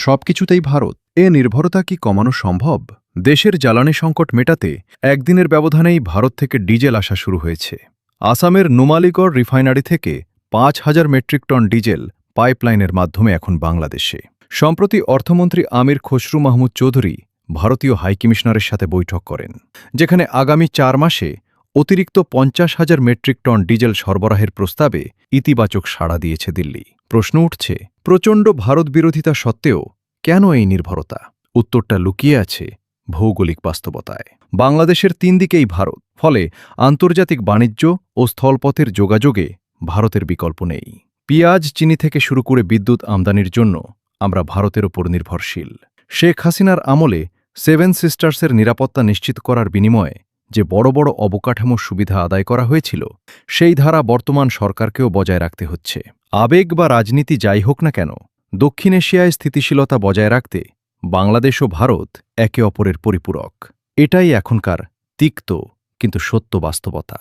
সবকিছুতেই ভারত। এ নির্ভরতা কি কমানো সম্ভব? দেশের জ্বালানি সংকট মেটাতে একদিনের ব্যবধানেই ভারত থেকে ডিজেল আসা শুরু হয়েছে। আসামের নুমালীগড় রিফাইনারি থেকে ৫,০০০ মেট্রিক টন ডিজেল পাইপলাইনের মাধ্যমে এখন বাংলাদেশে। সম্প্রতি অর্থমন্ত্রী আমির খসরু মাহমুদ চৌধুরী ভারতীয় হাইকমিশনারের সাথে বৈঠক করেন, যেখানে আগামী ৪ মাসে অতিরিক্ত ৫০,০০০ মেট্রিক টন ডিজেল সরবরাহের প্রস্তাবে ইতিবাচক সাড়া দিয়েছে দিল্লি। প্রশ্ন উঠছে, প্রচণ্ড ভারত বিরোধিতা সত্ত্বেও কেন এই নির্ভরতা? উত্তরটা লুকিয়ে আছে ভৌগোলিক বাস্তবতায়। বাংলাদেশের ৩ দিকেই ভারত, ফলে আন্তর্জাতিক বাণিজ্য ও স্থলপথের যোগাযোগে ভারতের বিকল্প নেই। পেঁয়াজ, চিনি থেকে শুরু করে বিদ্যুৎ আমদানির জন্য আমরা ভারতের ওপর নির্ভরশীল। শেখ হাসিনার আমলে 7 সিস্টার্সের নিরাপত্তা নিশ্চিত করার বিনিময়ে যে বড় বড় অবকাঠামো সুবিধা আদায় করা হয়েছিল, সেই ধারা বর্তমান সরকারকেও বজায় রাখতে হচ্ছে। আবেগ বা রাজনীতি যাই হোক না কেন, দক্ষিণ এশিয়ায় স্থিতিশীলতা বজায় রাখতে বাংলাদেশ ও ভারত একে অপরের পরিপূরক। এটাই এখনকার তিক্ত কিন্তু সত্য বাস্তবতা।